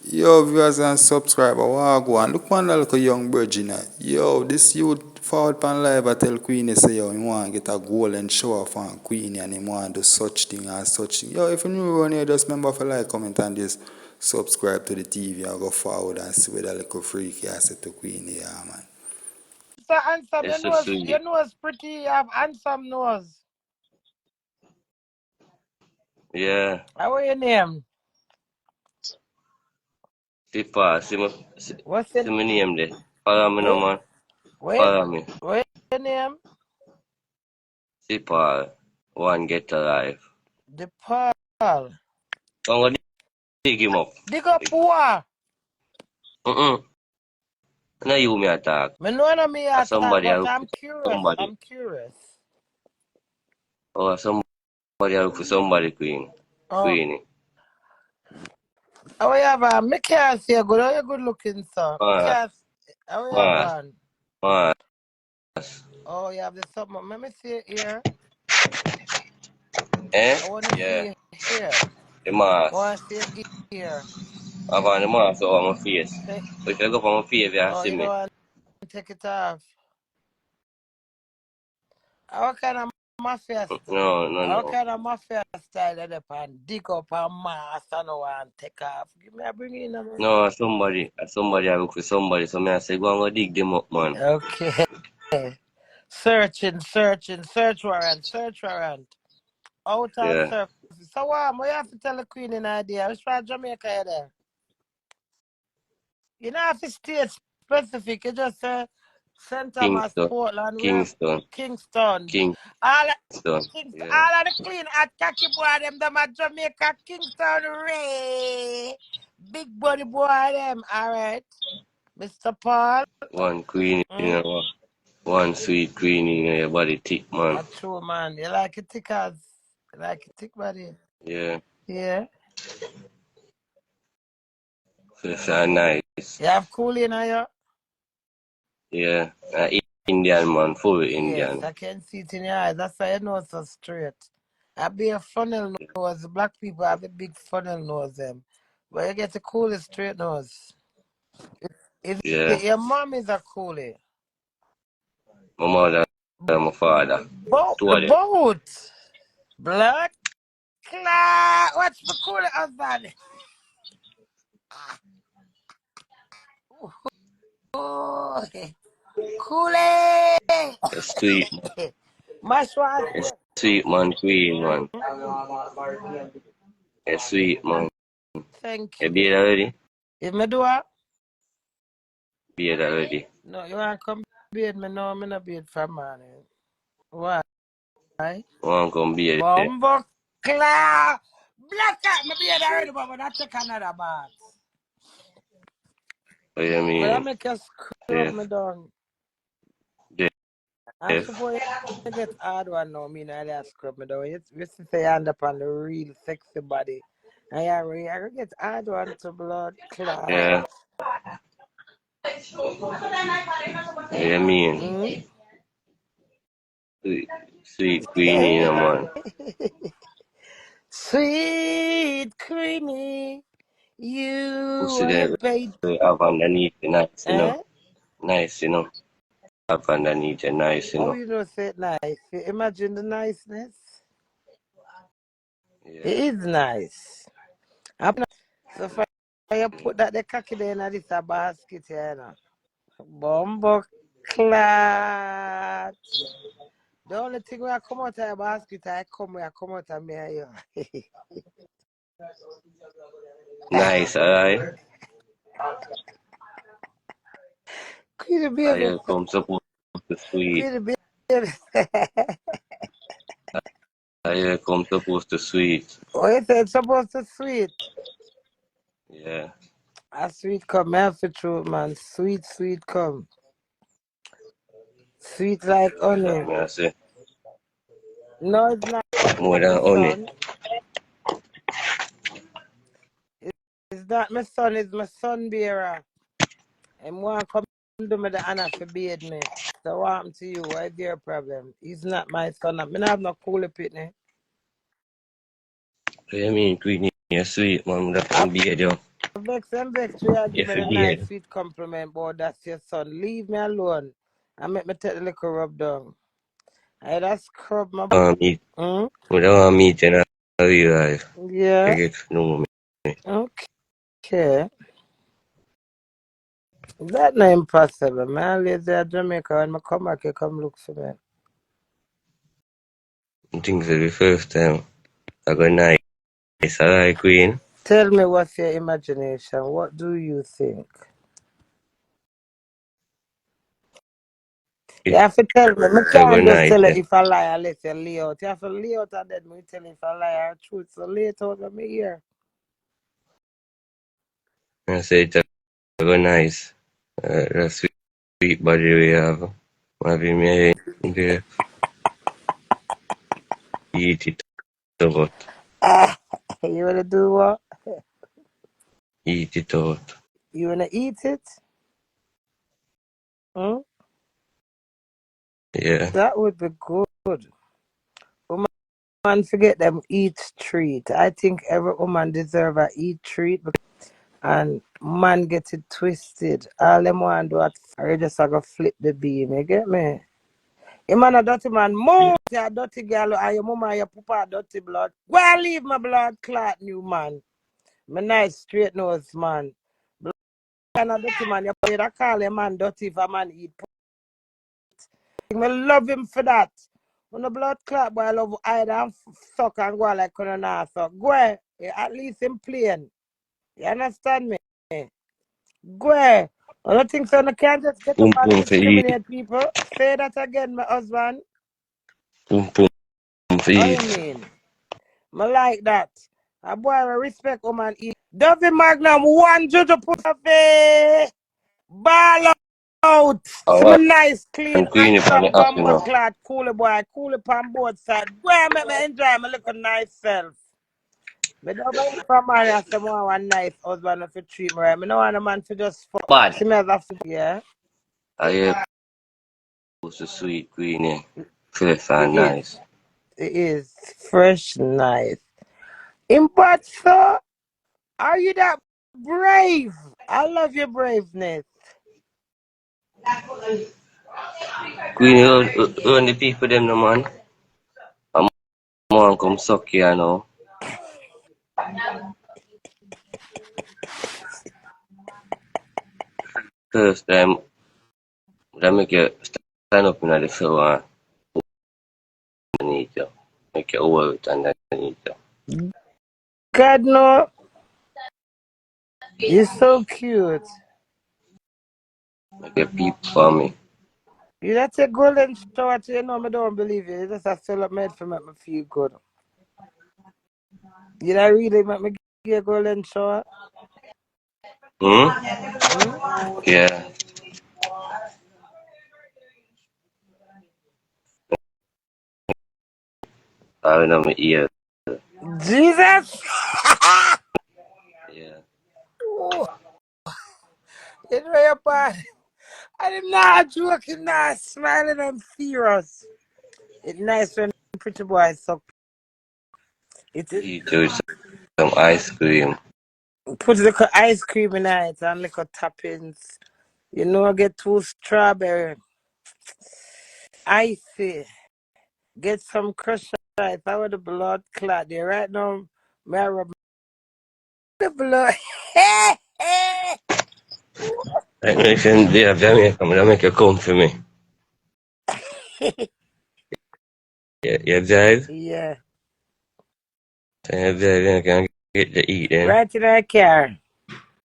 Yo, viewers and subscriber, wagwan. Look one little young virgin. Yo, this youth forward pan live I tell Queenie say yo, he want get a golden show off on Queenie and he want do such thing and such thing. Yo, if you new around here, just remember to like, comment and just subscribe to the TV and go forward and see where that little freak I said to Queenie, yeah man. So handsome, It's so sweet. your nose pretty, you have handsome nose. Yeah. How are your name? Sipa, What's see it? my name there. Follow me no man. Follow me. What's your name? Sipa, one get alive. The Paul. Don't go dig him up. Dig up what? No you me attack. Me know na me attack, Somebody but look I'm for curious. somebody. I'm curious. Oh, somebody look for somebody, Queen. Oh. Queenie. How are you, man? Me can't see you good. How you good looking, sir? Me can't. How are you, man? Mas. Oh, you have the something. Let me see it here. Eh? I want to see it here. The mask. I want to see it here. I want the mask over my face. Take. So if you go for my face, you see You me. don't want to take it off. What kind of mafia style? No. What kind of mafia style is that? Dig up a mask and want to take off. Give me a bring in a man. No, somebody I look for somebody. So me I say go and go dig them up, man. Okay. Searching. Search warrant. Out on surface. So what you have to tell the Queen an idea? Which part of Jamaica you there? You don't have to stay specific. You just say St. Thomas, Portland, Kingston. All of the clean at cocky boy them at Jamaica, Kingston, Ray. Big body boy them, alright. Mr. Paul. One Queenie, you know, one sweet Queenie, you know, your body thick, man. That's true, man. You like it thick as? You like it thick body? Yeah. Yeah. So it's nice. You have cool in here? Yeah. Indian, man. Full Indian. Yes, I can see it in your eyes. That's why you know it's so straight. I be a funnel nose. Black people have a big funnel nose them. But you get a coolie straight nose. Your mom is a coolie. My mother and my father. Both. Blood clot. What's the coolie husband? Oh, coolie. Sweet. Mash one. Sweet man, Queen, man. A sweet man. Thank you. You beard already? If me do what? Beard already. No, you want to come beard me? No, I'm not beard for morning. Why? Want come beard? Bumbo cloud. Black out my beard already, but I take another bath. What do you mean? But I make you scrub me down. I'm supposed to get hard one now, me not that scrub me down. You say you end up on the real sexy body. And I get hard one to blood clot. Yeah. What do you mean? Sweet Queenie, you know, man. Sweet Queenie, you are baby. Have underneath nice, you know. Nice, you know. Have underneath nice, you know. Oh, you know, say it nice. Imagine the niceness. Yeah. It is nice. So if you put that the cocky there in this basket here, you know. Bumbo clat. The only thing when I come out of the basket, I come out of me here. Nice, alright. Queen baby. Here comes supposed to sweet. Queen baby. Here comes supposed to sweet. Oh, you said it's supposed to sweet. Yeah. A sweet come, man, for true, man. Sweet come. Sweet like honey. No, it's not. More than honey. It's not my son, it's my son bearer. And want come do me the honor for beard me. So what happened to you? What's your problem? He's not my son. I don't have no coolie pitney. What do you mean, Queenie? You're sweet, man. That can beard you. Vex and vex, you You give me the nice forget. sweet compliment, boy. That's your son. Leave me alone. I make me take the little rub down. I just scrub my. Meet. Hmm? We don't want to meet in real life. You Yeah. get to know me. Okay. That not impossible, man. I live there in Jamaica. When I come back, you come look for me. I think for the first time. I go nice. Alright, Queen. Tell me what's your imagination. What do you think? You have to tell me. I I go can't just nice. tell you Yeah. if I lie or let you lay out. You have to lay out and then me tell you if I lie or truth. So lay it out of me here. I say it I go nice. That sweet body we have. Maybe me there. Eat it out. Ah, you wanna do what? Eat it out. You wanna eat it? Hmm? Yeah. That would be good. Woman forget them eat treat. I think every woman deserve a eat treat and man get it twisted. All them want do at I just a go flip the beam, you get me? You man a dirty man, Yeah. move you a dirty girl and your mama and your papa a dirty blood. Go and leave my blood clot new man. Me nice straight nose man. Blood and a dirty man, you da call a man dirty if a man eat. Me love him for that. When the blood clot boy I love hide and suck and go like on a suck. Go at least him plain. You understand me? Go ahead. I don't think so. I can't just get up Boom and boom for eat. discriminate people. Say that again, my husband. Boom boom for How you eat. mean? I like that. A boy will respect woman eat. Duffy Magnum, one juju put a face. Ball out. Some Alright. nice, clean, And Queenie on handsome, the app, you bumbo know. clad, cool boy, cool on both sides. Go and make me enjoy my little nice self. But don't wait for man and say, "More one nice husband if you treat me right." I don't want a man to just fuck. Bad. See me as a yeah. I hear was a sweet Queenie. Fresh It and is. nice. It is fresh, nice. In but sir, are you that brave? I love your braveness. Queenie, all the people them no man. I'm on come suck you, you know. First time, that make you stand up in the floor underneath you. Make you over it underneath you. God no, you're so cute. Make you peep for me. You that's a golden shower to you know me don't believe you. You just a fill up made for make me feel good. You that really make me give you a golden shower? Hmm? Hmm? Yeah. I know my ear. Jesus! Yeah. Ooh, you know your bad. I'm not joking, not smiling, I'm serious. It's nice when pretty boys suck. It Eat you with some ice cream. put little ice cream in it and little toppings. You know, get two strawberry, icy, get some crushed ice. I want the blood clot there. Right now, me I rub the blood. I know if you're there, Jamaica, I'm gonna make you come for me. Yeah, you drive? Yeah, So you drive, you can get to eat then. right in our car.